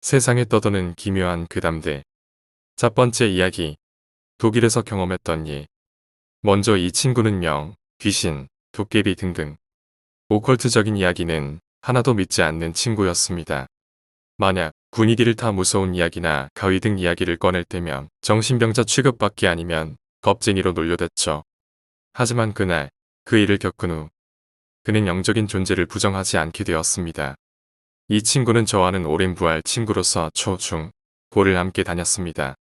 세상에 떠도는 기묘한 괴담들. 첫 번째 이야기. 독일에서 경험했던 일. 먼저 이 친구는 명, 귀신, 도깨비 등등 오컬트적인 이야기는 하나도 믿지 않는 친구였습니다. 만약 분위기를 타 무서운 이야기나 가위 등 이야기를 꺼낼 때면 정신병자 취급받기 아니면 겁쟁이로 놀려댔죠. 하지만 그날 그 일을 겪은 후 그는 영적인 존재를 부정하지 않게 되었습니다. 이 친구는 저와는 오랜 부활 친구로서 초, 중, 고를 함께 다녔습니다.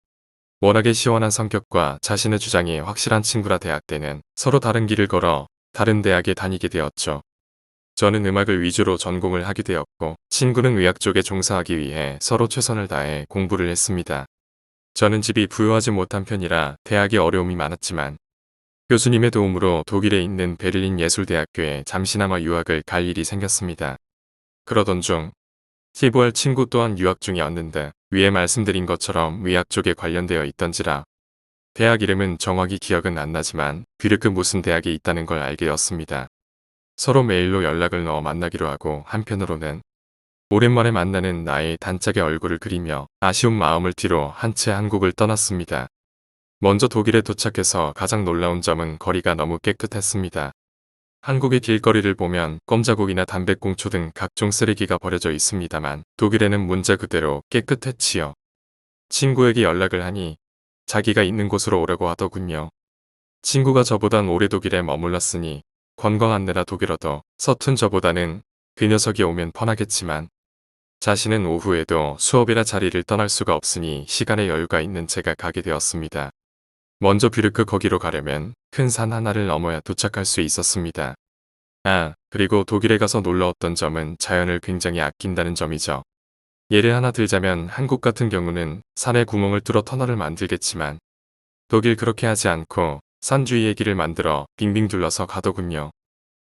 워낙에 시원한 성격과 자신의 주장이 확실한 친구라 대학 때는 서로 다른 길을 걸어 다른 대학에 다니게 되었죠. 저는 음악을 위주로 전공을 하게 되었고 친구는 의학 쪽에 종사하기 위해 서로 최선을 다해 공부를 했습니다. 저는 집이 부유하지 못한 편이라 대학에 어려움이 많았지만 교수님의 도움으로 독일에 있는 베를린 예술대학교에 잠시나마 유학을 갈 일이 생겼습니다. 그러던 중 티보할 친구 또한 유학 중이었는데 위에 말씀드린 것처럼 의학 쪽에 관련되어 있던지라 대학 이름은 정확히 기억은 안 나지만 뷰르크 무슨 대학에 있다는 걸 알게 되었습니다. 서로 메일로 연락을 넣어 만나기로 하고 한편으로는 오랜만에 만나는 나의 단짝의 얼굴을 그리며 아쉬운 마음을 뒤로 한 채 한국을 떠났습니다. 먼저 독일에 도착해서 가장 놀라운 점은 거리가 너무 깨끗했습니다. 한국의 길거리를 보면 껌자국이나 담배꽁초 등 각종 쓰레기가 버려져 있습니다만 독일에는 문자 그대로 깨끗했지요. 친구에게 연락을 하니 자기가 있는 곳으로 오라고 하더군요. 친구가 저보단 오래 독일에 머물렀으니 관광 안내라 독일어도 서툰 저보다는 그 녀석이 오면 편하겠지만 자신은 오후에도 수업이라 자리를 떠날 수가 없으니 시간의 여유가 있는 제가 가게 되었습니다. 먼저 뷰르크 거기로 가려면 큰 산 하나를 넘어야 도착할 수 있었습니다. 그리고 독일에 가서 놀라웠던 점은 자연을 굉장히 아낀다는 점이죠. 예를 하나 들자면 한국 같은 경우는 산에 구멍을 뚫어 터널을 만들겠지만 독일 그렇게 하지 않고 산 주위에 길을 만들어 빙빙 둘러서 가더군요.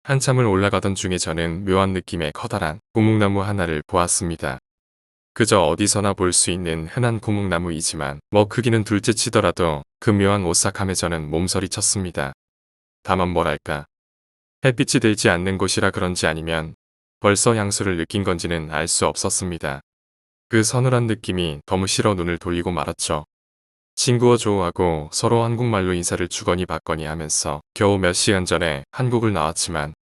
한참을 올라가던 중에 저는 묘한 느낌의 커다란 고목나무 하나를 보았습니다. 그저 어디서나 볼 수 있는 흔한 고목나무이지만 뭐 크기는 둘째 치더라도 그 묘한 오싹함에 저는 몸서리 쳤습니다. 다만 뭐랄까 햇빛이 들지 않는 곳이라 그런지 아니면 벌써 향수를 느낀 건지는 알 수 없었습니다. 그 서늘한 느낌이 너무 싫어 눈을 돌리고 말았죠. 친구와 조우하고 서로 한국말로 인사를 주거니 받거니 하면서 겨우 몇 시간 전에 한국을 나왔지만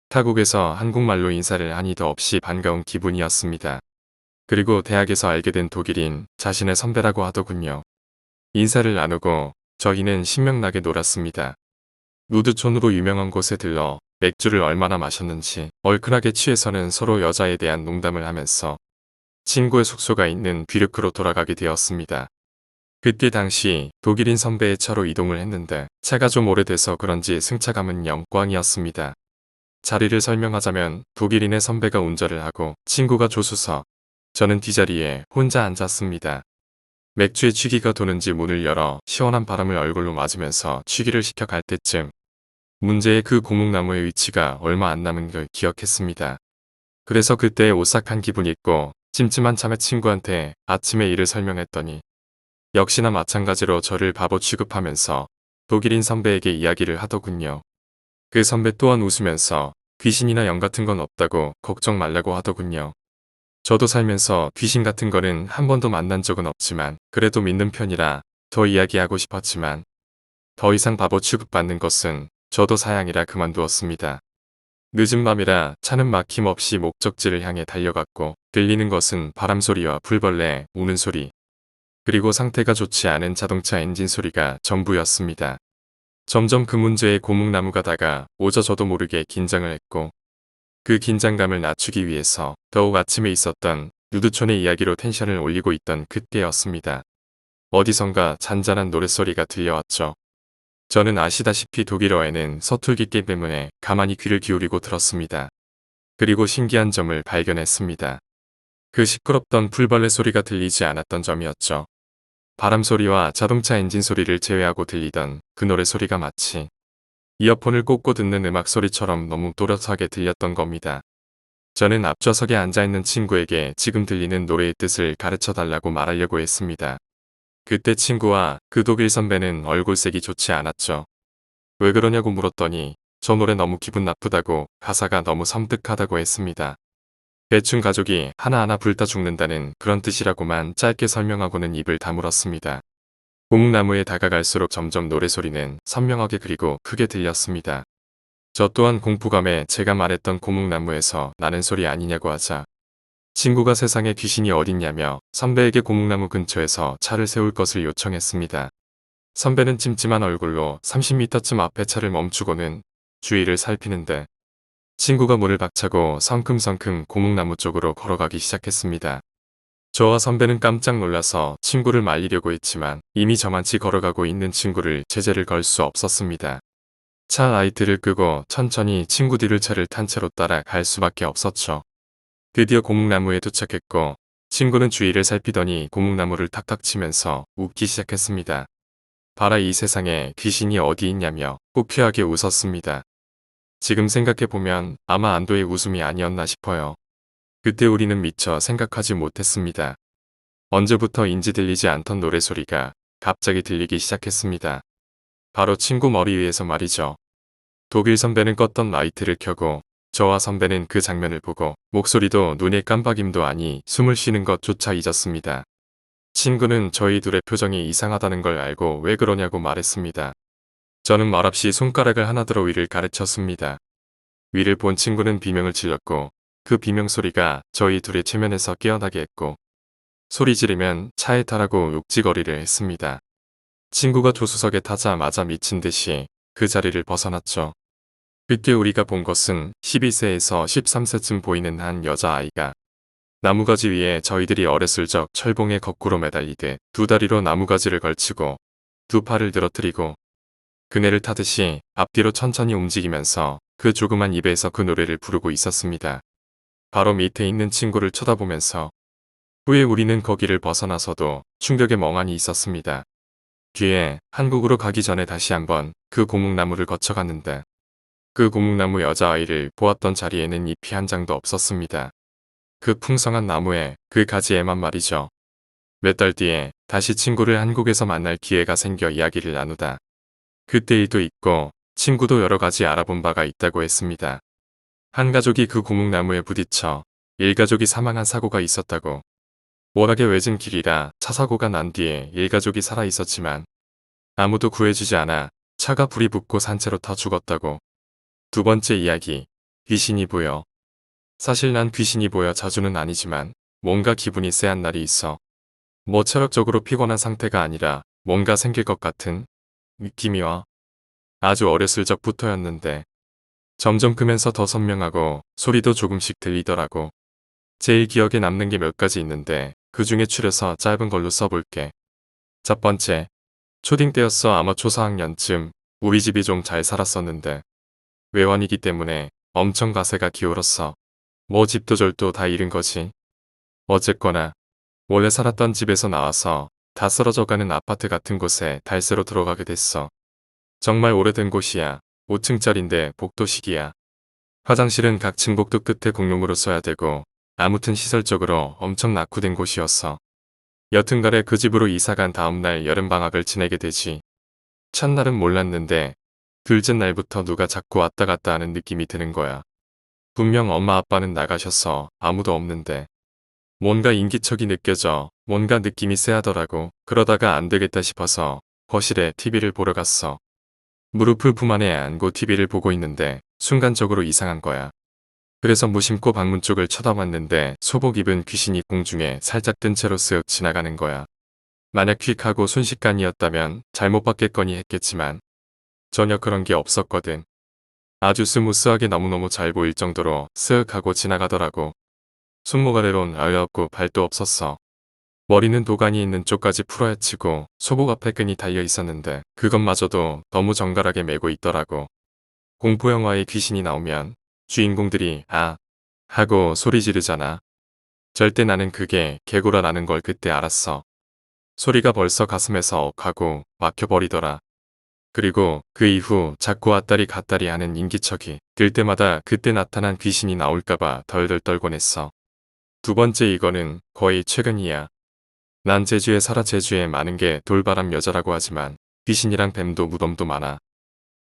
타국에서 한국말로 인사를 한이도 없이 반가운 기분이었습니다. 그리고 대학에서 알게 된 독일인 자신의 선배라고 하더군요. 인사를 나누고 저희는 신명나게 놀았습니다. 누드촌으로 유명한 곳에 들러 맥주를 얼마나 마셨는지 얼큰하게 취해서는 서로 여자에 대한 농담을 하면서 친구의 숙소가 있는 뷰르크로 돌아가게 되었습니다. 그때 당시 독일인 선배의 차로 이동을 했는데 차가 좀 오래돼서 그런지 승차감은 영광이었습니다. 자리를 설명하자면 독일인의 선배가 운전을 하고 친구가 조수석, 저는 뒷자리에 혼자 앉았습니다. 맥주에 취기가 도는지 문을 열어 시원한 바람을 얼굴로 맞으면서 취기를 시켜 갈 때쯤 문제의 그 고목나무의 위치가 얼마 안 남은 걸 기억했습니다. 그래서 그때의 오싹한 기분 잊고 찜찜한 참에 친구한테 아침의 일을 설명했더니 역시나 마찬가지로 저를 바보 취급하면서 독일인 선배에게 이야기를 하더군요. 그 선배 또한 웃으면서 귀신이나 영 같은 건 없다고 걱정 말라고 하더군요. 저도 살면서 귀신 같은 거는 한 번도 만난 적은 없지만 그래도 믿는 편이라 더 이야기하고 싶었지만 더 이상 바보 취급받는 것은 저도 사양이라 그만두었습니다. 늦은 밤이라 차는 막힘없이 목적지를 향해 달려갔고 들리는 것은 바람소리와 풀벌레 우는 소리 그리고 상태가 좋지 않은 자동차 엔진 소리가 전부였습니다. 점점 그 문제의 고목나무가 다가오자 저도 모르게 긴장을 했고 그 긴장감을 낮추기 위해서 더욱 아침에 있었던 누드촌의 이야기로 텐션을 올리고 있던 그때였습니다. 어디선가 잔잔한 노랫소리가 들려왔죠. 저는 아시다시피 독일어에는 서툴기 때문에 가만히 귀를 기울이고 들었습니다. 그리고 신기한 점을 발견했습니다. 그 시끄럽던 풀벌레 소리가 들리지 않았던 점이었죠. 바람 소리와 자동차 엔진 소리를 제외하고 들리던 그 노래 소리가 마치 이어폰을 꽂고 듣는 음악 소리처럼 너무 또렷하게 들렸던 겁니다. 저는 앞좌석에 앉아있는 친구에게 지금 들리는 노래의 뜻을 가르쳐 달라고 말하려고 했습니다. 그때 친구와 그 독일 선배는 얼굴색이 좋지 않았죠. 왜 그러냐고 물었더니 저 노래 너무 기분 나쁘다고 가사가 너무 섬뜩하다고 했습니다. 대충 가족이 하나하나 불타 죽는다는 그런 뜻이라고만 짧게 설명하고는 입을 다물었습니다. 고목나무에 다가갈수록 점점 노래소리는 선명하게 그리고 크게 들렸습니다. 저 또한 공포감에 제가 말했던 고목나무에서 나는 소리 아니냐고 하자 친구가 세상에 귀신이 어딨냐며 선배에게 고목나무 근처에서 차를 세울 것을 요청했습니다. 선배는 찜찜한 얼굴로 30m쯤 앞에 차를 멈추고는 주위를 살피는데 친구가 문을 박차고 성큼성큼 고목나무 쪽으로 걸어가기 시작했습니다. 저와 선배는 깜짝 놀라서 친구를 말리려고 했지만 이미 저만치 걸어가고 있는 친구를 제재를 걸 수 없었습니다. 차 라이트를 끄고 천천히 친구 뒤를 차를 탄 채로 따라갈 수밖에 없었죠. 드디어 고목나무에 도착했고 친구는 주위를 살피더니 고목나무를 탁탁 치면서 웃기 시작했습니다. 봐라 이 세상에 귀신이 어디 있냐며 뽀피하게 웃었습니다. 지금 생각해보면 아마 안도의 웃음이 아니었나 싶어요. 그때 우리는 미처 생각하지 못했습니다. 언제부터인지 들리지 않던 노래소리가 갑자기 들리기 시작했습니다. 바로 친구 머리 위에서 말이죠. 독일 선배는 껐던 라이트를 켜고 저와 선배는 그 장면을 보고 목소리도 눈의 깜빡임도 아니 숨을 쉬는 것조차 잊었습니다. 친구는 저희 둘의 표정이 이상하다는 걸 알고 왜 그러냐고 말했습니다. 저는 말없이 손가락을 하나 들어 위를 가르쳤습니다. 위를 본 친구는 비명을 질렀고 그 비명 소리가 저희 둘의 최면에서 깨어나게 했고 소리 지르면 차에 타라고 욕지거리를 했습니다. 친구가 조수석에 타자마자 미친 듯이 그 자리를 벗어났죠. 그때 우리가 본 것은 12세에서 13세쯤 보이는 한 여자아이가 나무가지 위에 저희들이 어렸을 적 철봉에 거꾸로 매달리듯 두 다리로 나무가지를 걸치고 두 팔을 늘어뜨리고 그네를 타듯이 앞뒤로 천천히 움직이면서 그 조그만 입에서 그 노래를 부르고 있었습니다. 바로 밑에 있는 친구를 쳐다보면서 후에 우리는 거기를 벗어나서도 충격에 멍하니 있었습니다. 뒤에 한국으로 가기 전에 다시 한번 그 고목나무를 거쳐갔는데 그 고목나무 여자아이를 보았던 자리에는 잎이 한 장도 없었습니다. 그 풍성한 나무에 그 가지에만 말이죠. 몇 달 뒤에 다시 친구를 한국에서 만날 기회가 생겨 이야기를 나누다. 그때 일도 있고 친구도 여러 가지 알아본 바가 있다고 했습니다. 한 가족이 그 고목나무에 부딪혀 일가족이 사망한 사고가 있었다고. 워낙에 외진 길이라 차 사고가 난 뒤에 일가족이 살아 있었지만 아무도 구해주지 않아 차가 불이 붙고 산채로 타 죽었다고. 두 번째 이야기, 귀신이 보여. 사실 난 귀신이 보여 자주는 아니지만 뭔가 기분이 쎄한 날이 있어. 뭐 체력적으로 피곤한 상태가 아니라 뭔가 생길 것 같은 느낌이 와. 아주 어렸을 적부터였는데 점점 크면서 더 선명하고 소리도 조금씩 들리더라고. 제일 기억에 남는 게 몇 가지 있는데 그 중에 추려서 짧은 걸로 써볼게. 첫 번째, 초딩 때였어. 아마 초4학년쯤 우리 집이 좀 잘 살았었는데 외환이기 때문에 엄청 가세가 기울었어. 뭐 집도 절도 다 잃은 거지. 어쨌거나 원래 살았던 집에서 나와서 다 쓰러져가는 아파트 같은 곳에 달새로 들어가게 됐어. 정말 오래된 곳이야. 5층짜린데 복도식이야. 화장실은 각 층 복도 끝에 공용으로 써야 되고 아무튼 시설적으로 엄청 낙후된 곳이었어. 여튼간에 그 집으로 이사간 다음날 여름방학을 지내게 되지. 첫날은 몰랐는데 둘째 날부터 누가 자꾸 왔다 갔다 하는 느낌이 드는 거야. 분명 엄마 아빠는 나가셔서 아무도 없는데 뭔가 인기척이 느껴져. 뭔가 느낌이 쎄하더라고. 그러다가 안 되겠다 싶어서 거실에 TV를 보러 갔어. 무릎을 품 안에 안고 TV를 보고 있는데 순간적으로 이상한 거야. 그래서 무심코 방문 쪽을 쳐다봤는데 소복 입은 귀신이 공중에 살짝 뜬 채로 쓱 지나가는 거야. 만약 퀵하고 순식간이었다면 잘못 봤겠거니 했겠지만 전혀 그런 게 없었거든. 아주 스무스하게 너무너무 잘 보일 정도로 쓱 하고 지나가더라고. 손목 아래론 알려 없고 발도 없었어. 머리는 도가니 있는 쪽까지 풀어헤치고 소복 앞에 끈이 달려 있었는데 그것마저도 너무 정갈하게 메고 있더라고. 공포영화에 귀신이 나오면 주인공들이 아 하고 소리 지르잖아. 절대 나는 그게 개구라라는 걸 그때 알았어. 소리가 벌써 가슴에서 억하고 막혀버리더라. 그리고 그 이후 자꾸 왔다리 갔다리 하는 인기척이 들 때마다 그때 나타난 귀신이 나올까봐 덜덜 떨곤 했어. 두 번째 이거는 거의 최근이야. 난 제주에 살아. 제주에 많은 게 돌바람 여자라고 하지만 귀신이랑 뱀도 무덤도 많아.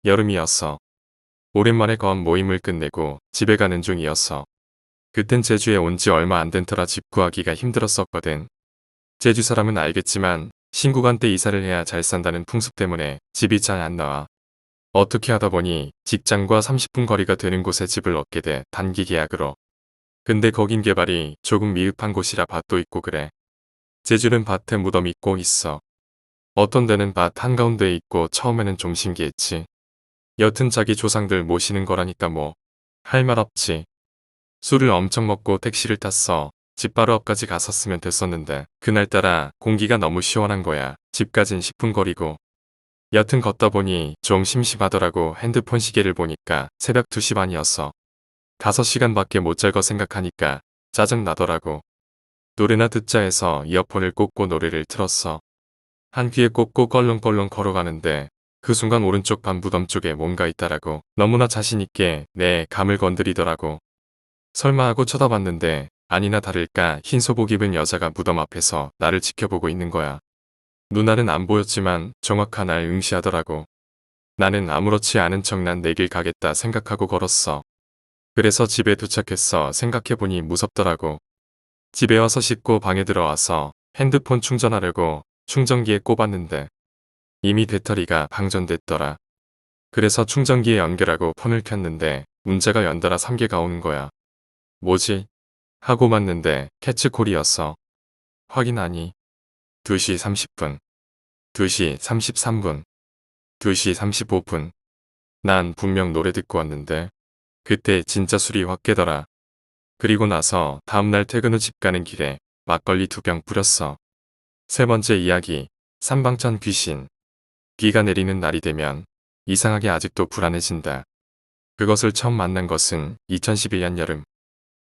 여름이었어. 오랜만에 거한 모임을 끝내고 집에 가는 중이었어. 그땐 제주에 온 지 얼마 안 된 터라 집 구하기가 힘들었었거든. 제주 사람은 알겠지만 신고간 때 이사를 해야 잘 산다는 풍습 때문에 집이 잘 안 나와. 어떻게 하다 보니 직장과 30분 거리가 되는 곳에 집을 얻게 돼 단기 계약으로. 근데 거긴 개발이 조금 미흡한 곳이라 밭도 있고 그래. 제주는 밭에 무덤 있고 있어. 어떤 데는 밭 한가운데에 있고 처음에는 좀 신기했지. 여튼 자기 조상들 모시는 거라니까 뭐. 할 말 없지. 술을 엄청 먹고 택시를 탔어. 집 바로 앞까지 갔었으면 됐었는데 그날따라 공기가 너무 시원한 거야. 집까진 10분 거리고. 여튼 걷다 보니 좀 심심하더라고. 핸드폰 시계를 보니까 새벽 2시 반이었어. 5시간밖에 못 잘 거 생각하니까 짜증 나더라고. 노래나 듣자 해서 이어폰을 꽂고 노래를 틀었어. 한 귀에 꽂고 껄렁껄렁 걸어가는데 그 순간 오른쪽 반부덤 쪽에 뭔가 있다라고 너무나 자신있게 내 감을 건드리더라고. 설마 하고 쳐다봤는데 아니나 다를까 흰 소복 입은 여자가 무덤 앞에서 나를 지켜보고 있는 거야. 누나는 안 보였지만 정확한 날 응시하더라고. 나는 아무렇지 않은 척 난 내 길 가겠다 생각하고 걸었어. 그래서 집에 도착했어. 생각해보니 무섭더라고. 집에 와서 씻고 방에 들어와서 핸드폰 충전하려고 충전기에 꼽았는데 이미 배터리가 방전됐더라. 그래서 충전기에 연결하고 폰을 켰는데 문자가 연달아 3개가 오는 거야. 뭐지? 하고 봤는데 캐치콜이었어. 확인하니 2시 30분, 2시 33분, 2시 35분. 난 분명 노래 듣고 왔는데 그때 진짜 술이 확 깨더라. 그리고 나서 다음날 퇴근 후 집 가는 길에 막걸리 2병 뿌렸어. 세 번째 이야기, 삼방천 귀신. 비가 내리는 날이 되면 이상하게 아직도 불안해진다. 그것을 처음 만난 것은 2011년 여름.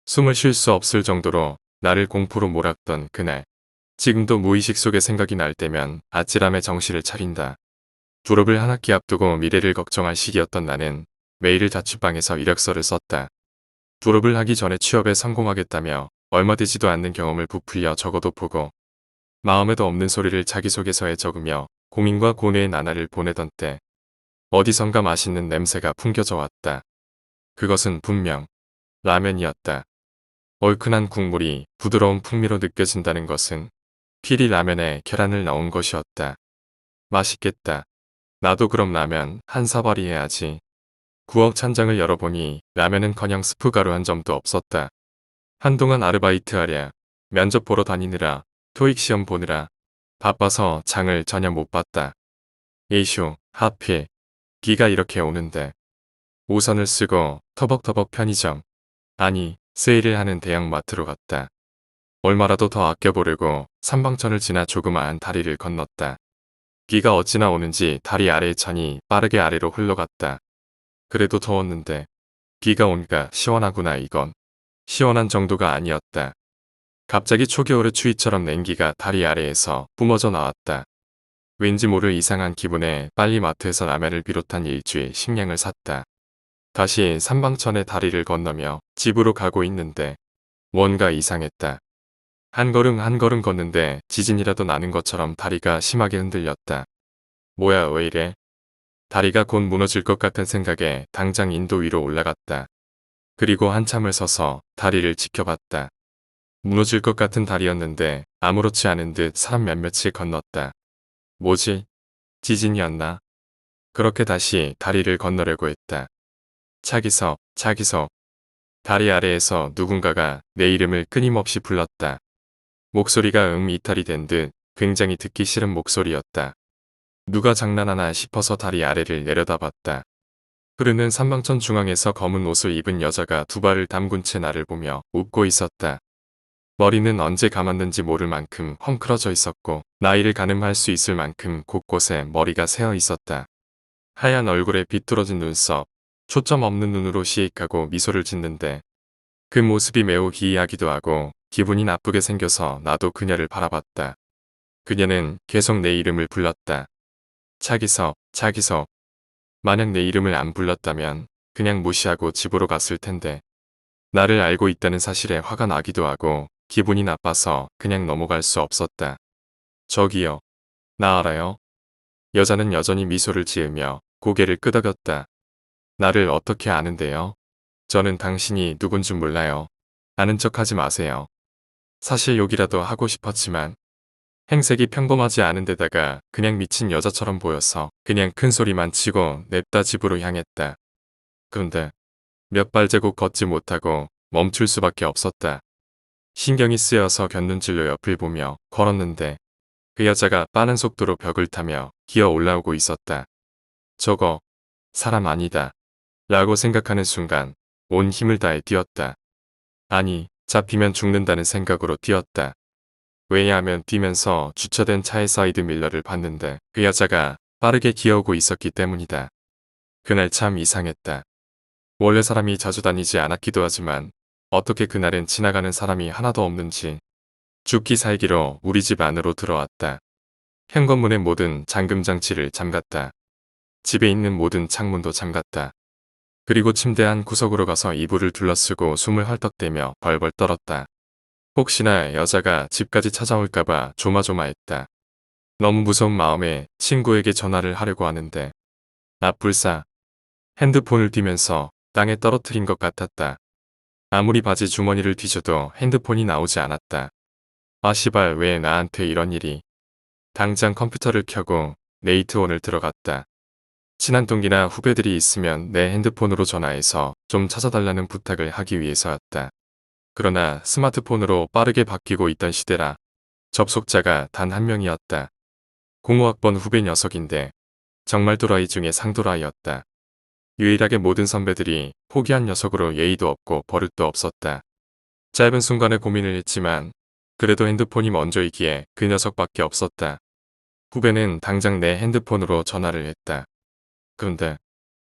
숨을 쉴 수 없을 정도로 나를 공포로 몰았던 그날. 지금도 무의식 속에 생각이 날 때면 아찔함에 정신을 차린다. 졸업을 한 학기 앞두고 미래를 걱정할 시기였던 나는 매일 자취방에서 이력서를 썼다. 졸업을 하기 전에 취업에 성공하겠다며 얼마 되지도 않는 경험을 부풀려 적어도 보고 마음에도 없는 소리를 자기소개서에 적으며 고민과 고뇌의 나날을 보내던 때 어디선가 맛있는 냄새가 풍겨져 왔다. 그것은 분명 라면이었다. 얼큰한 국물이 부드러운 풍미로 느껴진다는 것은 필히 라면에 계란을 넣은 것이었다. 맛있겠다. 나도 그럼 라면 한 사발이 해야지. 구억 찬장을 열어보니 라면은커녕 스프가루 한 점도 없었다. 한동안 아르바이트하랴, 면접 보러 다니느라, 토익 시험 보느라 바빠서 장을 전혀 못 봤다. 에이쇼, 하필 비가 이렇게 오는데 우산을 쓰고 터벅터벅 편의점, 아니 세일을 하는 대형마트로 갔다. 얼마라도 더 아껴보려고 삼방천을 지나 조그마한 다리를 건넜다. 비가 어찌나 오는지 다리 아래의 천이 빠르게 아래로 흘러갔다. 그래도 더웠는데 비가 오니까 시원하구나. 이건 시원한 정도가 아니었다. 갑자기 초겨울의 추위처럼 냉기가 다리 아래에서 뿜어져 나왔다. 왠지 모를 이상한 기분에 빨리 마트에서 라면을 비롯한 일주일 식량을 샀다. 다시 삼방천의 다리를 건너며 집으로 가고 있는데 뭔가 이상했다. 한 걸음 한 걸음 걷는데 지진이라도 나는 것처럼 다리가 심하게 흔들렸다. 뭐야 왜 이래? 다리가 곧 무너질 것 같은 생각에 당장 인도 위로 올라갔다. 그리고 한참을 서서 다리를 지켜봤다. 무너질 것 같은 다리였는데 아무렇지 않은 듯 사람 몇몇이 건넜다. 뭐지? 지진이었나? 그렇게 다시 다리를 건너려고 했다. 차기석, 차기석. 다리 아래에서 누군가가 내 이름을 끊임없이 불렀다. 목소리가 이탈이 된 듯 굉장히 듣기 싫은 목소리였다. 누가 장난하나 싶어서 다리 아래를 내려다봤다. 흐르는 삼방천 중앙에서 검은 옷을 입은 여자가 두 발을 담근 채 나를 보며 웃고 있었다. 머리는 언제 감았는지 모를 만큼 헝클어져 있었고 나이를 가늠할 수 있을 만큼 곳곳에 머리가 새어 있었다. 하얀 얼굴에 비뚤어진 눈썹, 초점 없는 눈으로 시익하고 미소를 짓는데 그 모습이 매우 기이하기도 하고 기분이 나쁘게 생겨서 나도 그녀를 바라봤다. 그녀는 계속 내 이름을 불렀다. 차기석, 차기석. 만약 내 이름을 안 불렀다면 그냥 무시하고 집으로 갔을 텐데 나를 알고 있다는 사실에 화가 나기도 하고 기분이 나빠서 그냥 넘어갈 수 없었다. 저기요. 나 알아요? 여자는 여전히 미소를 지으며 고개를 끄덕였다. 나를 어떻게 아는데요? 저는 당신이 누군지 몰라요. 아는 척하지 마세요. 사실 욕이라도 하고 싶었지만 행색이 평범하지 않은 데다가 그냥 미친 여자처럼 보여서 그냥 큰 소리만 치고 냅다 집으로 향했다. 그런데 몇 발자국 걷지 못하고 멈출 수밖에 없었다. 신경이 쓰여서 곁눈질로 옆을 보며 걸었는데 그 여자가 빠른 속도로 벽을 타며 기어 올라오고 있었다. 저거 사람 아니다 라고 생각하는 순간 온 힘을 다해 뛰었다. 아니 잡히면 죽는다는 생각으로 뛰었다. 왜냐하면 뛰면서 주차된 차의 사이드 밀러를 봤는데 그 여자가 빠르게 기어오고 있었기 때문이다. 그날 참 이상했다. 원래 사람이 자주 다니지 않았기도 하지만 어떻게 그날은 지나가는 사람이 하나도 없는지 죽기 살기로 우리 집 안으로 들어왔다. 현관문의 모든 잠금장치를 잠갔다. 집에 있는 모든 창문도 잠갔다. 그리고 침대 한 구석으로 가서 이불을 둘러쓰고 숨을 헐떡대며 벌벌 떨었다. 혹시나 여자가 집까지 찾아올까봐 조마조마했다. 너무 무서운 마음에 친구에게 전화를 하려고 하는데 나불싸 핸드폰을 띄면서 땅에 떨어뜨린 것 같았다. 아무리 바지 주머니를 뒤져도 핸드폰이 나오지 않았다. 아 시발 왜 나한테 이런 일이. 당장 컴퓨터를 켜고 네이트온을 들어갔다. 친한 동기나 후배들이 있으면 내 핸드폰으로 전화해서 좀 찾아달라는 부탁을 하기 위해서였다. 그러나 스마트폰으로 빠르게 바뀌고 있던 시대라 접속자가 단 한 명이었다. 05학번 후배 녀석인데 정말 또라이 중에 상도라이였다. 유일하게 모든 선배들이 포기한 녀석으로 예의도 없고 버릇도 없었다. 짧은 순간에 고민을 했지만 그래도 핸드폰이 먼저이기에 그 녀석밖에 없었다. 후배는 당장 내 핸드폰으로 전화를 했다. 그런데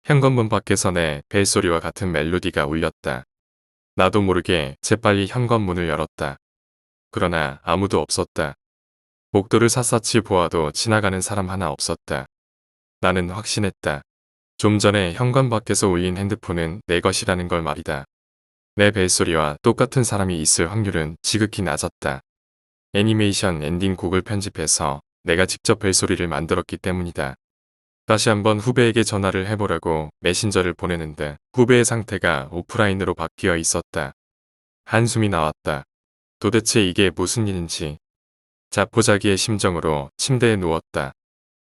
현관문 밖에서 내 벨소리와 같은 멜로디가 울렸다. 나도 모르게 재빨리 현관문을 열었다. 그러나 아무도 없었다. 복도를 샅샅이 보아도 지나가는 사람 하나 없었다. 나는 확신했다. 좀 전에 현관 밖에서 울린 핸드폰은 내 것이라는 걸 말이다. 내 벨소리와 똑같은 사람이 있을 확률은 지극히 낮았다. 애니메이션 엔딩 곡을 편집해서 내가 직접 벨소리를 만들었기 때문이다. 다시 한번 후배에게 전화를 해보라고 메신저를 보내는데 후배의 상태가 오프라인으로 바뀌어 있었다. 한숨이 나왔다. 도대체 이게 무슨 일인지. 자포자기의 심정으로 침대에 누웠다.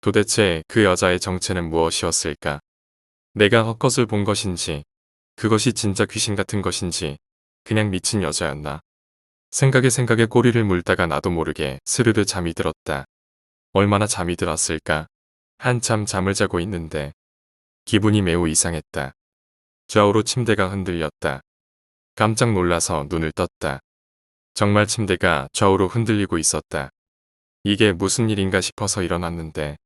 도대체 그 여자의 정체는 무엇이었을까? 내가 헛것을 본 것인지, 그것이 진짜 귀신 같은 것인지, 그냥 미친 여자였나? 생각에 꼬리를 물다가 나도 모르게 스르르 잠이 들었다. 얼마나 잠이 들었을까? 한참 잠을 자고 있는데 기분이 매우 이상했다. 좌우로 침대가 흔들렸다. 깜짝 놀라서 눈을 떴다. 정말 침대가 좌우로 흔들리고 있었다. 이게 무슨 일인가 싶어서 일어났는데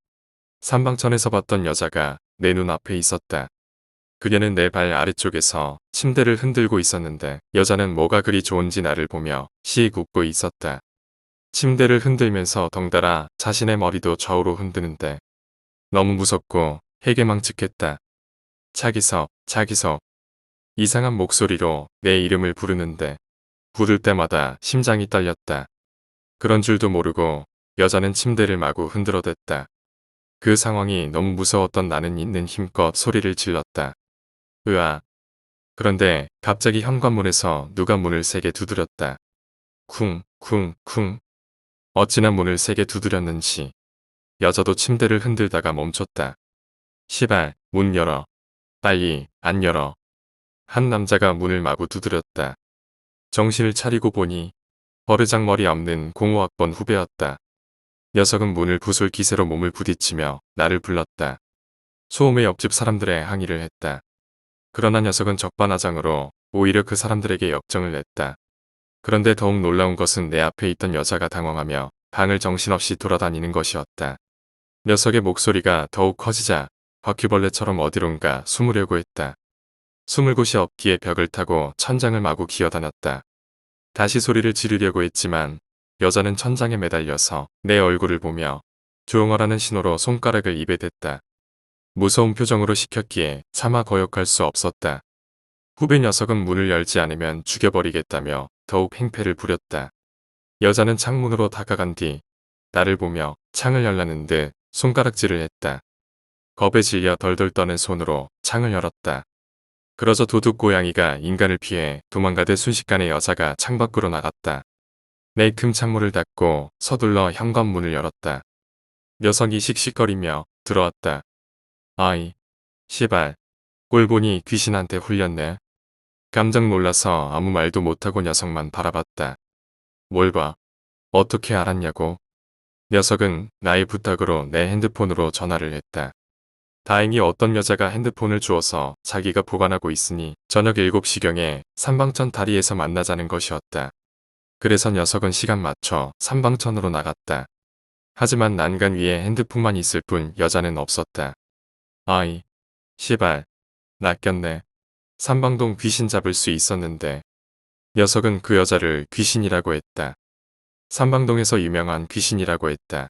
삼방천에서 봤던 여자가 내 눈앞에 있었다. 그녀는 내 발 아래쪽에서 침대를 흔들고 있었는데 여자는 뭐가 그리 좋은지 나를 보며 씩 웃고 있었다. 침대를 흔들면서 덩달아 자신의 머리도 좌우로 흔드는데 너무 무섭고 해괴망측했다. 차기석, 차기석. 이상한 목소리로 내 이름을 부르는데 부를 때마다 심장이 떨렸다. 그런 줄도 모르고 여자는 침대를 마구 흔들어댔다. 그 상황이 너무 무서웠던 나는 있는 힘껏 소리를 질렀다. 으아. 그런데 갑자기 현관문에서 누가 문을 세게 두드렸다. 쿵, 쿵, 쿵. 어찌나 문을 세게 두드렸는지 여자도 침대를 흔들다가 멈췄다. 시발, 문 열어. 빨리, 안 열어. 한 남자가 문을 마구 두드렸다. 정신을 차리고 보니 버르장머리 없는 05학번 후배였다. 녀석은 문을 부술 기세로 몸을 부딪히며 나를 불렀다. 소음에 옆집 사람들의 항의를 했다. 그러나 녀석은 적반하장으로 오히려 그 사람들에게 역정을 냈다. 그런데 더욱 놀라운 것은 내 앞에 있던 여자가 당황하며 방을 정신없이 돌아다니는 것이었다. 녀석의 목소리가 더욱 커지자 바퀴벌레처럼 어디론가 숨으려고 했다. 숨을 곳이 없기에 벽을 타고 천장을 마구 기어다녔다. 다시 소리를 지르려고 했지만 여자는 천장에 매달려서 내 얼굴을 보며 조용하라는 신호로 손가락을 입에 댔다. 무서운 표정으로 시켰기에 차마 거역할 수 없었다. 후배 녀석은 문을 열지 않으면 죽여버리겠다며 더욱 행패를 부렸다. 여자는 창문으로 다가간 뒤 나를 보며 창을 열라는 듯 손가락질을 했다. 겁에 질려 덜덜 떠는 손으로 창을 열었다. 그러자 도둑 고양이가 인간을 피해 도망가듯 순식간에 여자가 창밖으로 나갔다. 내 금 창문을 닫고 서둘러 현관문을 열었다. 녀석이 씩씩거리며 들어왔다. 아이, 시발, 꼴 보니 귀신한테 홀렸네. 깜짝 놀라서 아무 말도 못하고 녀석만 바라봤다. 뭘 봐? 어떻게 알았냐고? 녀석은 나의 부탁으로 내 핸드폰으로 전화를 했다. 다행히 어떤 여자가 핸드폰을 주어서 자기가 보관하고 있으니 저녁 7시경에 삼방천 다리에서 만나자는 것이었다. 그래서 녀석은 시간 맞춰 삼방천으로 나갔다. 하지만 난간 위에 핸드폰만 있을 뿐 여자는 없었다. 아이, 시발, 낚였네. 삼방동 귀신 잡을 수 있었는데. 녀석은 그 여자를 귀신이라고 했다. 삼방동에서 유명한 귀신이라고 했다.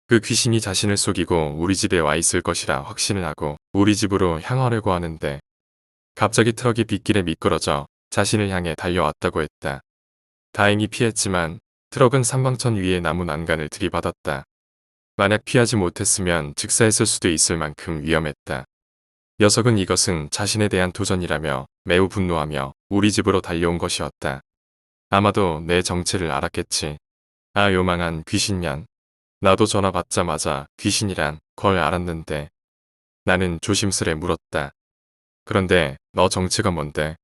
그 귀신이 자신을 속이고 우리 집에 와 있을 것이라 확신을 하고 우리 집으로 향하려고 하는데 갑자기 트럭이 빗길에 미끄러져 자신을 향해 달려왔다고 했다. 다행히 피했지만 트럭은 삼방천 위의 나무 난간을 들이받았다. 만약 피하지 못했으면 즉사했을 수도 있을 만큼 위험했다. 녀석은 이것은 자신에 대한 도전이라며 매우 분노하며 우리 집으로 달려온 것이었다. 아마도 내 정체를 알았겠지. 아, 요망한 귀신년. 나도 전화 받자마자 귀신이란 걸 알았는데. 나는 조심스레 물었다. 그런데 너 정체가 뭔데?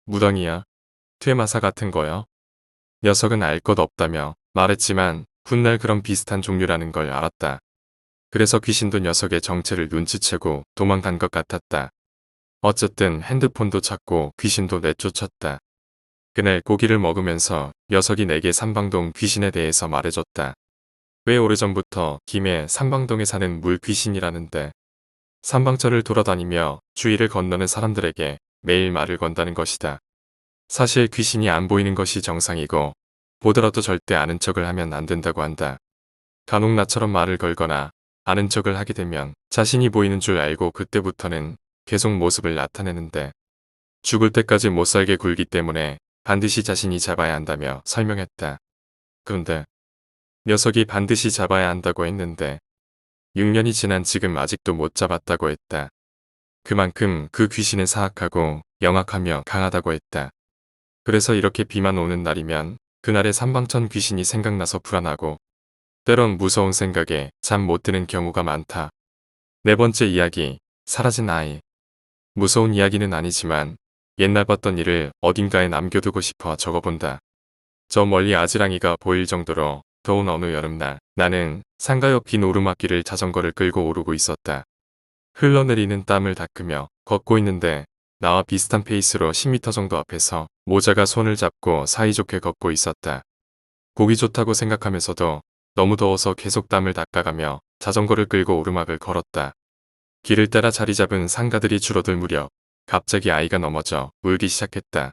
무당이야? 퇴마사 같은 거요? 녀석은 알 것 없다며 말했지만 훗날 그런 비슷한 종류라는 걸 알았다. 그래서 귀신도 녀석의 정체를 눈치채고 도망간 것 같았다. 어쨌든 핸드폰도 찾고 귀신도 내쫓았다. 그날 고기를 먹으면서 녀석이 내게 삼방동 귀신에 대해서 말해줬다. 꽤 오래전부터 김해 삼방동에 사는 물귀신이라는데 삼방천을 돌아다니며 주위를 건너는 사람들에게 매일 말을 건다는 것이다. 사실 귀신이 안 보이는 것이 정상이고 보더라도 절대 아는 척을 하면 안 된다고 한다. 간혹 나처럼 말을 걸거나 아는 척을 하게 되면 자신이 보이는 줄 알고 그때부터는 계속 모습을 나타내는데 죽을 때까지 못살게 굴기 때문에 반드시 자신이 잡아야 한다며 설명했다. 그런데 녀석이 반드시 잡아야 한다고 했는데 6년이 지난 지금 아직도 못 잡았다고 했다. 그만큼 그 귀신은 사악하고 영악하며 강하다고 했다. 그래서 이렇게 비만 오는 날이면 그날의 삼방천 귀신이 생각나서 불안하고 때론 무서운 생각에 잠 못 드는 경우가 많다. 네 번째 이야기, 사라진 아이. 무서운 이야기는 아니지만 옛날 봤던 일을 어딘가에 남겨두고 싶어 적어본다. 저 멀리 아지랑이가 보일 정도로 더운 어느 여름날 나는 상가 옆 긴 오르막길을 자전거를 끌고 오르고 있었다. 흘러내리는 땀을 닦으며 걷고 있는데 나와 비슷한 페이스로 10m 정도 앞에서 모자가 손을 잡고 사이좋게 걷고 있었다. 보기 좋다고 생각하면서도 너무 더워서 계속 땀을 닦아가며 자전거를 끌고 오르막을 걸었다. 길을 따라 자리 잡은 상가들이 줄어들 무렵 갑자기 아이가 넘어져 울기 시작했다.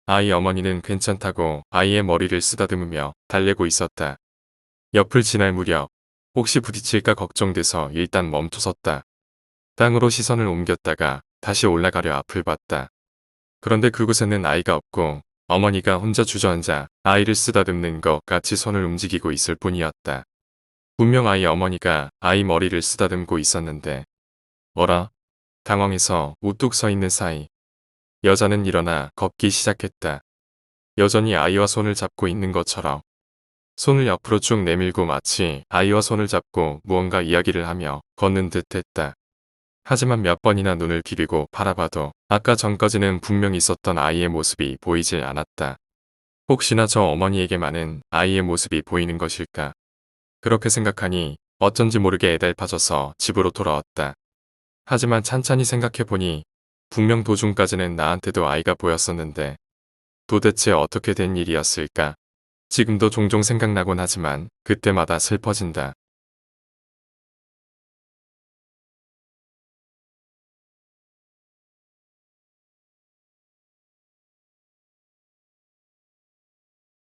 아이 어머니는 괜찮다고 아이의 머리를 쓰다듬으며 달래고 있었다. 옆을 지날 무렵 혹시 부딪힐까 걱정돼서 일단 멈춰섰다. 땅으로 시선을 옮겼다가 다시 올라가려 앞을 봤다. 그런데 그곳에는 아이가 없고 어머니가 혼자 주저앉아 아이를 쓰다듬는 것 같이 손을 움직이고 있을 뿐이었다. 분명 아이 어머니가 아이 머리를 쓰다듬고 있었는데 어라? 당황해서 우뚝 서 있는 사이 여자는 일어나 걷기 시작했다. 여전히 아이와 손을 잡고 있는 것처럼 손을 옆으로 쭉 내밀고 마치 아이와 손을 잡고 무언가 이야기를 하며 걷는 듯 했다. 하지만 몇 번이나 눈을 기비고 바라봐도 아까 전까지는 분명 있었던 아이의 모습이 보이질 않았다. 혹시나 저 어머니에게만은 아이의 모습이 보이는 것일까? 그렇게 생각하니 어쩐지 모르게 애달파져서 집으로 돌아왔다. 하지만 찬찬히 생각해보니 분명 도중까지는 나한테도 아이가 보였었는데 도대체 어떻게 된 일이었을까? 지금도 종종 생각나곤 하지만 그때마다 슬퍼진다.